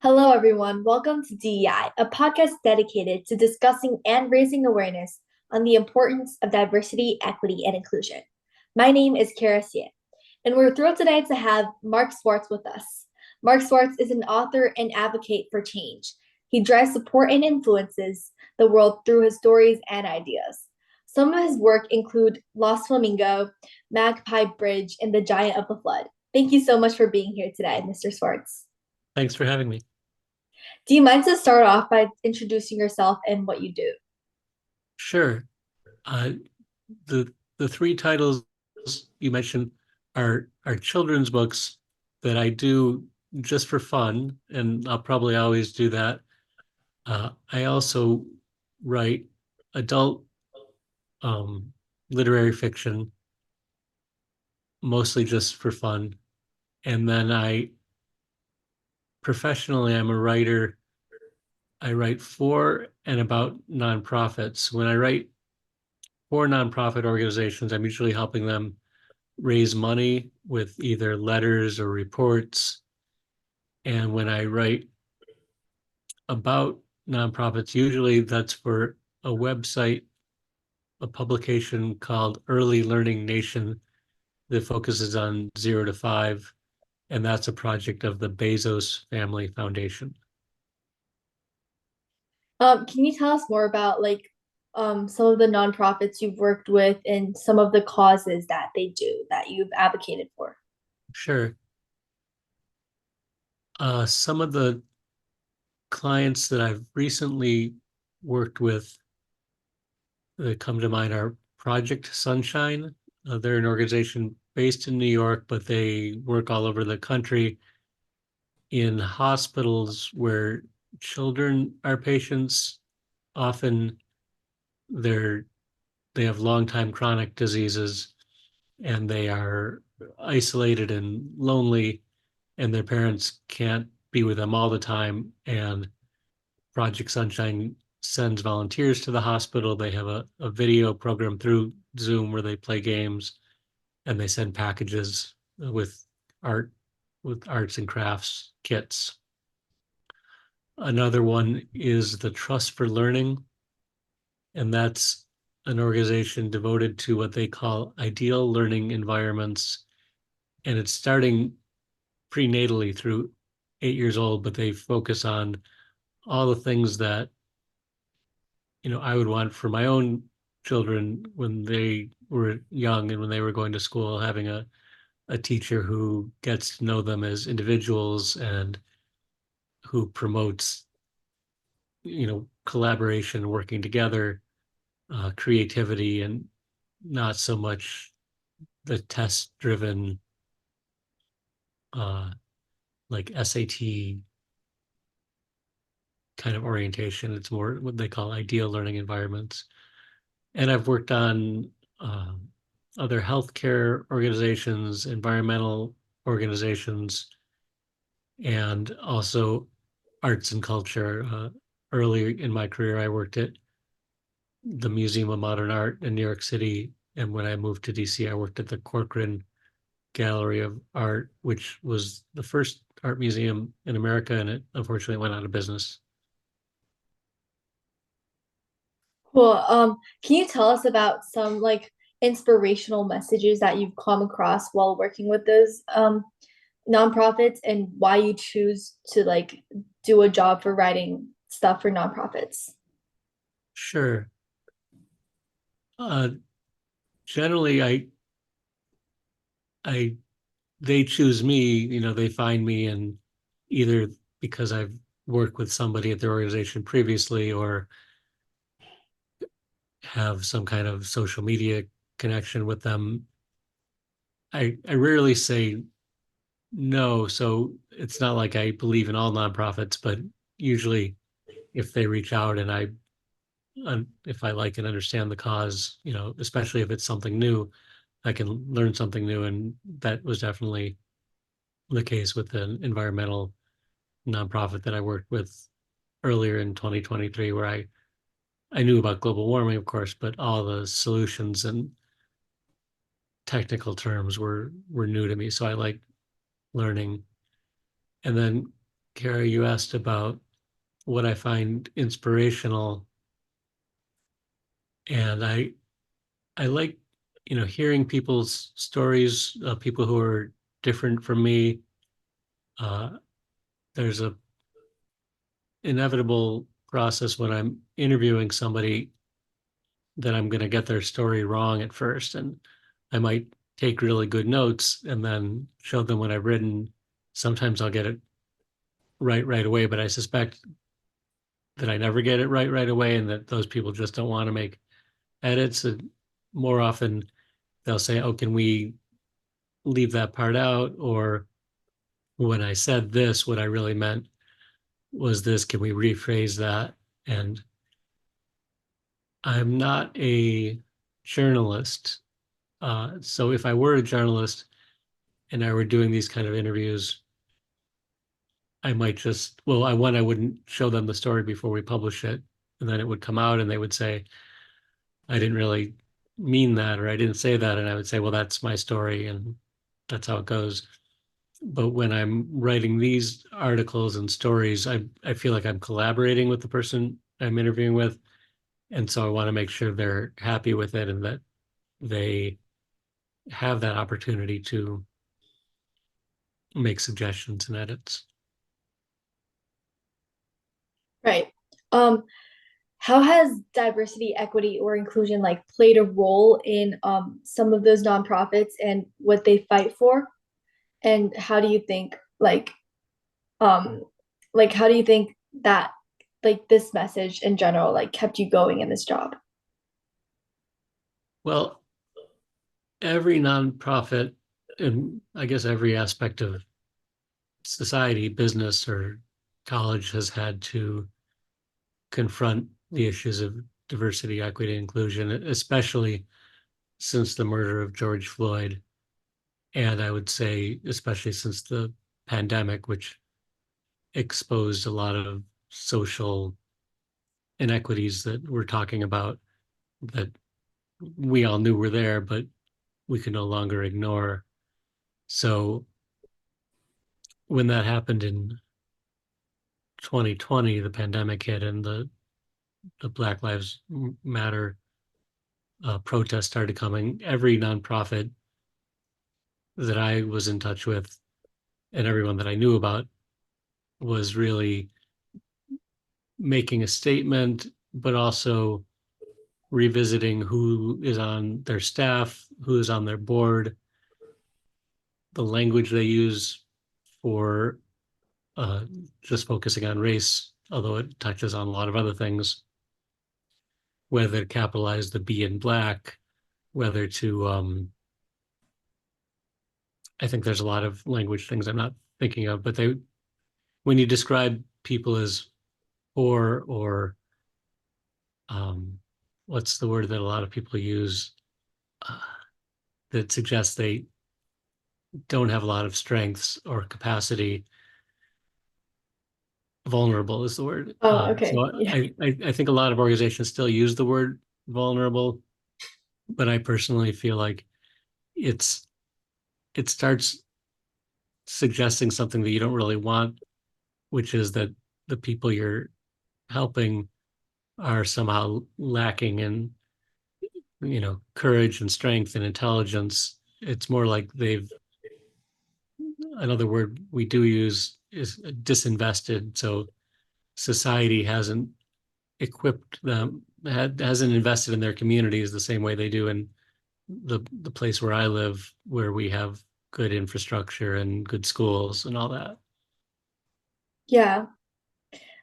Hello, everyone. Welcome to DEI, a podcast dedicated to discussing and raising awareness on the importance of diversity, equity, and inclusion. My name is Kara Siet, and we're thrilled today to have Mark Swartz with us. Mark Swartz is an author and advocate for change. He drives support and influences the world through his stories and ideas. Some of his work include Lost Flamingo, Magpie Bridge, and The Giant of the Flood. Thank you so much for being here today, Mr. Swartz. Thanks for having me. Do you mind to start off by introducing yourself and what you do? Sure. Uh, the three titles you mentioned are children's books that I do just for fun, and I'll probably always do that. I also write adult um, literary fiction, mostly just for fun. And then professionally, I'm a writer. I write for and about nonprofits. When I write for nonprofit organizations, I'm usually helping them raise money with either letters or reports. And when I write about nonprofits, usually that's for a website, a publication called Early Learning Nation that focuses on 0 to 5. And that's a project of the Bezos Family Foundation. Can you tell us more about some of the nonprofits you've worked with and some of the causes that they do that you've advocated for? Sure. Some of the clients that I've recently worked with that come to mind are Project Sunshine. They're an organization based in New York, but they work all over the country in hospitals where children are patients. Often they're they have long time chronic diseases and they are isolated and lonely, and their parents can't be with them all the time. And Project Sunshine sends volunteers to the hospital. They have a video program through Zoom where they play games, and they send packages with art, with arts and crafts kits. Another one is the Trust for Learning, and that's an organization devoted to what they call ideal learning environments. And it's starting prenatally through 8 years old, but they focus on all the things that I would want for my own children when they were young and when they were going to school, having a teacher who gets to know them as individuals and who promotes, collaboration, working together, creativity, and not so much the test driven, uh, like SAT kind of orientation. It's more what they call ideal learning environments. And I've worked on other healthcare organizations, environmental organizations, and also arts and culture. Early in my career, I worked at the Museum of Modern Art in New York City. And when I moved to DC, I worked at the Corcoran Gallery of Art, which was the first art museum in America, and it unfortunately went out of business. Cool. Can you tell us about some inspirational messages that you've come across while working with those nonprofits and why you choose to do a job for writing stuff for nonprofits? Sure. Uh, Generally, I, they choose me. They find me, and either because I've worked with somebody at their organization previously, or have some kind of social media connection with them. I rarely say no, so it's not like I believe in all nonprofits, but usually if they reach out and if I like and understand the cause, especially if it's something new, I can learn something new. And that was definitely the case with an environmental nonprofit that I worked with earlier in 2023, where I knew about global warming, of course, but all the solutions and technical terms were new to me. So I like learning. And then Kara, you asked about what I find inspirational, and I like, hearing people's stories, people who are different from me. Uh, there's a inevitable process when I'm interviewing somebody that I'm going to get their story wrong at first, and I might take really good notes and then show them what I've written. Sometimes I'll get it right away, but I suspect that I never get it right away, and that those people just don't want to make edits. And more often they'll say, "Oh, can we leave that part out?" Or when I said this, what I really meant was this. Can we rephrase that? And I'm not a journalist. So if I were a journalist and I were doing these kind of interviews, I might just, well, I wouldn't show them the story before we publish it. And then it would come out and they would say, I didn't really mean that, or I didn't say that. And I would say, well, that's my story and that's how it goes. But when I'm writing these articles and stories, I feel like I'm collaborating with the person I'm interviewing with. And so I want to make sure they're happy with it and that they have that opportunity to make suggestions and edits. Right. Um, how has diversity, equity, or inclusion like played a role in some of those nonprofits and what they fight for? And how do you think um how do you think that this message in general like kept you going in this job? Well, every nonprofit, and I guess every aspect of society, business or college, has had to confront the issues of diversity, equity, inclusion, especially since the murder of George Floyd. And I would say, especially since the pandemic, which exposed a lot of social inequities that we're talking about, that we all knew were there, but we could no longer ignore. So when that happened in 2020, the pandemic hit and the Black Lives Matter protests started coming, every nonprofit that I was in touch with and everyone that I knew about was really making a statement, but also revisiting who is on their staff, who is on their board, the language they use for uh, just focusing on race, although it touches on a lot of other things, whether to capitalize the B in black, whether to, I think there's a lot of language things I'm not thinking of, but when you describe people as poor or um, what's the word that a lot of people use uh, that suggests they don't have a lot of strengths or capacity. Vulnerable is the word. Oh, okay. So Yeah. I think a lot of organizations still use the word vulnerable, but I personally feel like it's it starts suggesting something that you don't really want, which is that the people you're helping are somehow lacking in, courage and strength and intelligence. It's more like they've, another word we do use is disinvested. So society hasn't equipped them, hasn't invested in their communities the same way they do in the place where I live, where we have good infrastructure and good schools and all that. Yeah.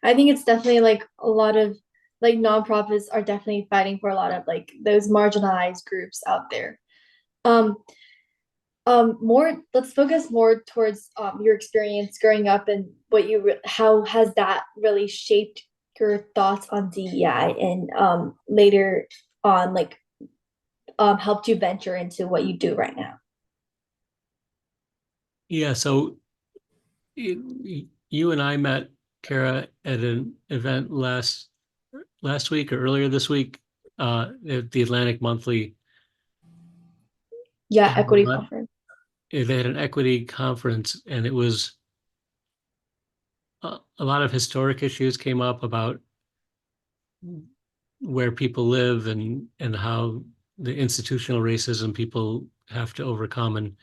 I think it's definitely like a lot of like nonprofits are definitely fighting for a lot of like those marginalized groups out there. Um, more let's focus more towards your experience growing up and how has that really shaped your thoughts on DEI and later on helped you venture into what you do right now. Yeah, so you and I met, Kara, at an event last week or earlier this week, at the Atlantic Monthly, Yeah, and equity conference. they had an equity conference, and it was a lot of historic issues came up about where people live and how the institutional racism people have to overcome. And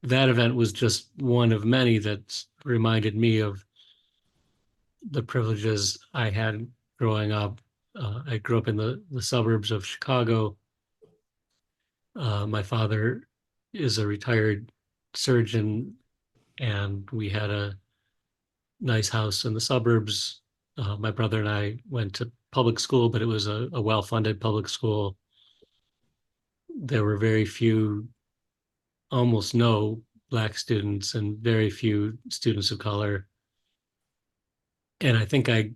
that event was just one of many that reminded me of the privileges I had growing up. I grew up in the suburbs of Chicago. My father is a retired surgeon, and we had a nice house in the suburbs. My brother and I went to public school, but it was a well-funded public school. There were very few, almost no Black students and very few students of color. And I think I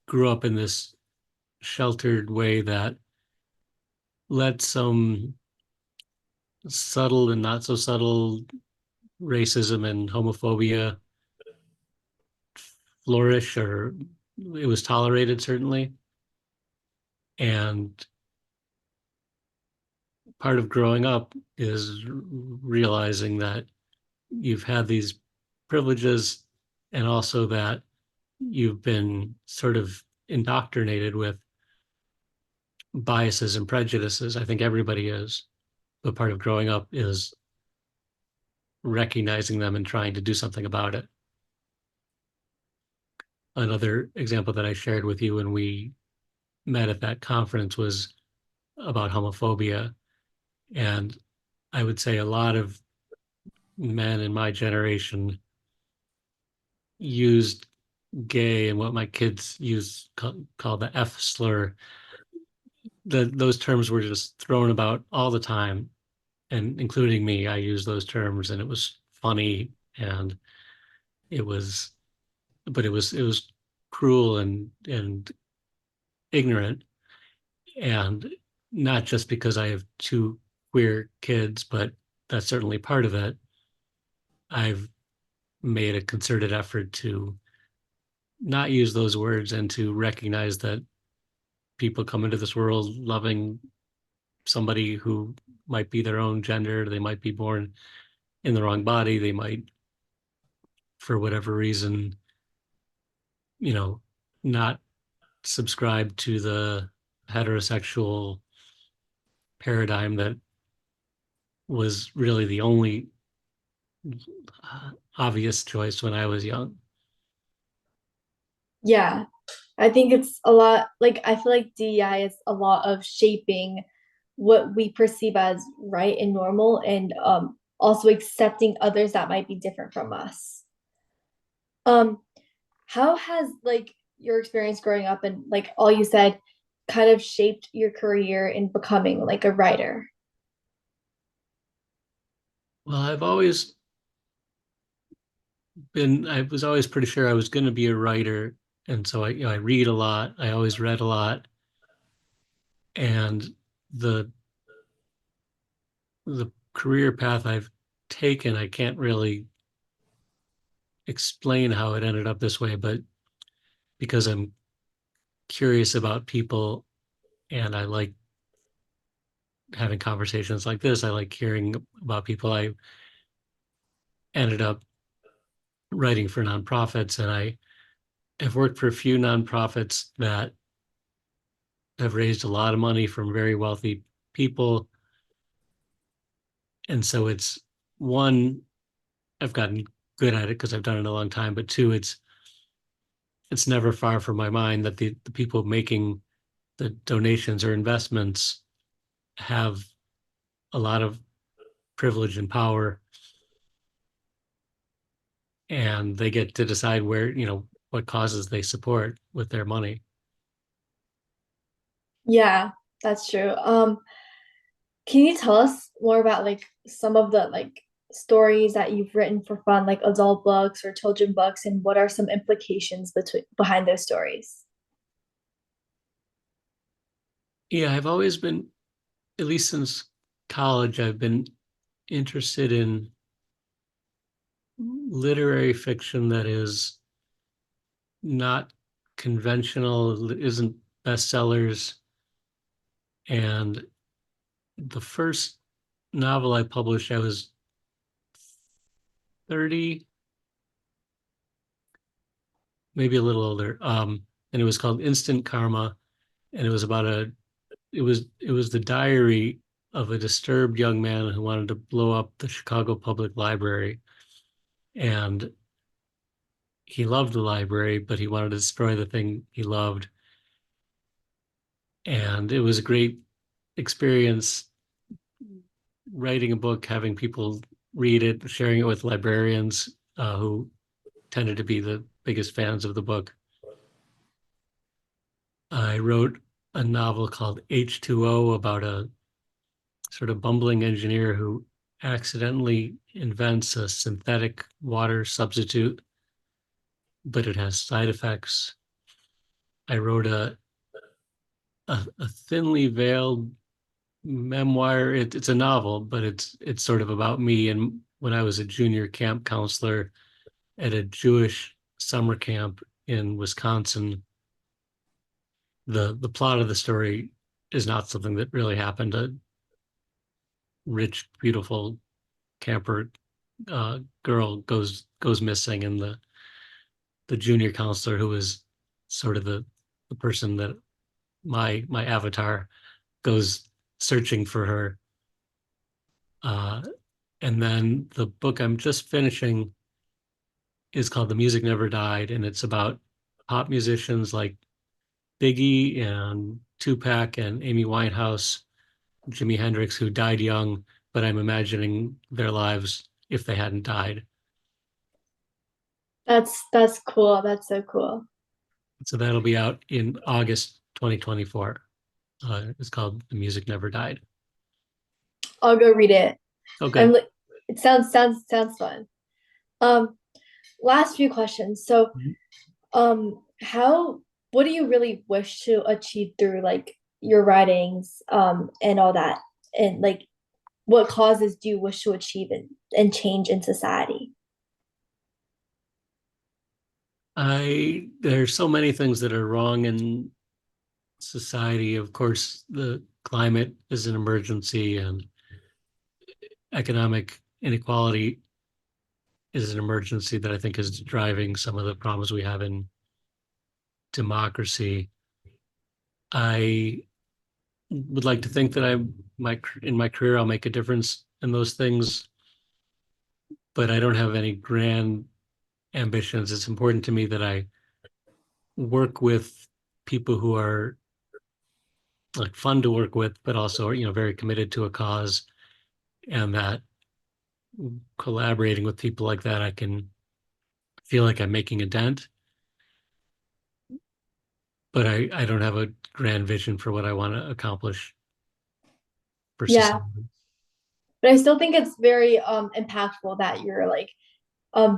grew up in this sheltered way that let some subtle and not so subtle racism and homophobia flourish, or it was tolerated, certainly. And part of growing up is realizing that you've had these privileges and also that you've been sort of indoctrinated with biases and prejudices. I think everybody is, but part of growing up is recognizing them and trying to do something about it. Another example that I shared with you when we met at that conference was about homophobia. And I would say a lot of men in my generation used gay and what my kids use called the F slur. Those terms were just thrown about all the time, and including me, I used those terms, and it was funny, and it was, but it was cruel and ignorant, and not just because I have two queer kids, but that's certainly part of it. I've made a concerted effort to not use those words and to recognize that people come into this world loving somebody who might be their own gender. They might be born in the wrong body. They might, for whatever reason, you know, not subscribe to the heterosexual paradigm that was really the only obvious choice when I was young. Yeah, I think it's a lot, like, I feel like DEI is a lot of shaping what we perceive as right and normal, and also accepting others that might be different from us. Um, how has like your experience growing up and like all you said kind of shaped your career in becoming like a writer? Well, I was always pretty sure I was going to be a writer. And so I read a lot. I always read a lot. And the the career path I've taken, I can't really explain how it ended up this way, but because I'm curious about people and I like having conversations like this, I like hearing about people. I ended up writing for nonprofits, and I have worked for a few nonprofits that have raised a lot of money from very wealthy people. And so it's one, I've gotten good at it because I've done it a long time, but two, it's never far from my mind that the people making the donations or investments have a lot of privilege and power, and they get to decide where, what causes they support with their money. Yeah, that's true. Can you tell us more about like some of the like stories that you've written for fun, like adult books or children books, and what are some implications behind those stories? Yeah, I've always been, at least since college, I've been interested in literary fiction that is not conventional, isn't bestsellers. And the first novel I published, I was 30, maybe a little older. And it was called Instant Karma, and it was about it was the diary of a disturbed young man who wanted to blow up the Chicago Public Library, and he loved the library, but he wanted to destroy the thing he loved. And it was a great experience writing a book, having people read it, sharing it with librarians who tended to be the biggest fans of the book. I wrote a novel called H2O about a sort of bumbling engineer who accidentally invents a synthetic water substitute, but it has side effects. I wrote a thinly veiled memoir. It's a novel, but it's sort of about me and when I was a junior camp counselor at a Jewish summer camp in Wisconsin. The plot of the story is not something that really happened. A rich, beautiful camper girl goes missing, and the junior counselor, who is sort of the person that my avatar, goes searching for her. And then the book I'm just finishing is called The Music Never Died, and it's about pop musicians like Biggie and Tupac and Amy Winehouse, Jimi Hendrix, who died young, but I'm imagining their lives if they hadn't died. That's cool. That's so cool. So that'll be out in August 2024. It's called The Music Never Died. I'll go read it. Okay. It sounds fun. Um, Last few questions. So, how what do you really wish to achieve through like your writings, and all that, and like what causes do you wish to achieve and change in society? There's so many things that are wrong in society. Of course, the climate is an emergency, and economic inequality is an emergency that I think is driving some of the problems we have in democracy. I would like to think that in my career I'll make a difference in those things, but I don't have any grand ambitions. It's important to me that I work with people who are like fun to work with, but also very committed to a cause, and that collaborating with people like that, I can feel like I'm making a dent. But I don't have a grand vision for what I want to accomplish for Yeah, society. but I still think it's very impactful that you're like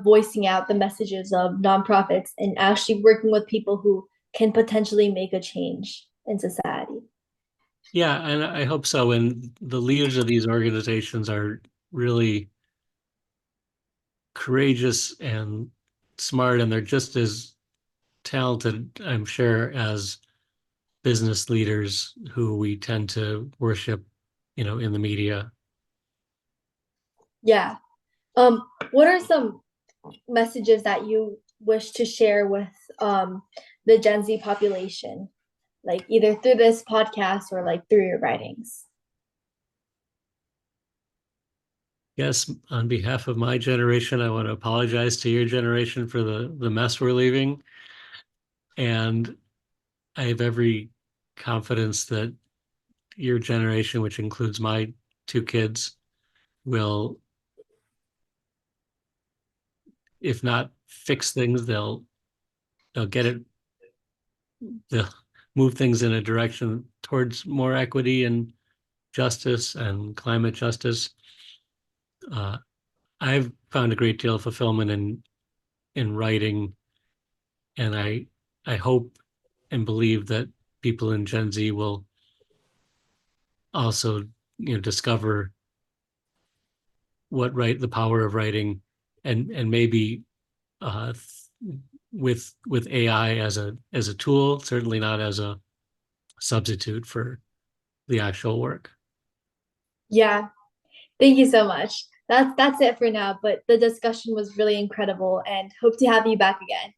voicing out the messages of nonprofits and actually working with people who can potentially make a change in society. Yeah, and I hope so. And the leaders of these organizations are really courageous and smart, and they're just as talented, I'm sure, as business leaders who we tend to worship, in the media. Yeah. What are some messages that you wish to share with the Gen Z population, like either through this podcast or like through your writings? Yes, on behalf of my generation, I want to apologize to your generation for the mess we're leaving. And I have every confidence that your generation, which includes my two kids, will, if not fix things, they'll get it, they'll move things in a direction towards more equity and justice and climate justice. Uh, I've found a great deal of fulfillment in writing, and I hope and believe that people in Gen Z will also, discover the power of writing, and maybe uh, with AI as a tool, certainly not as a substitute for the actual work. Yeah, thank you so much. That's it for now, but the discussion was really incredible and hope to have you back again.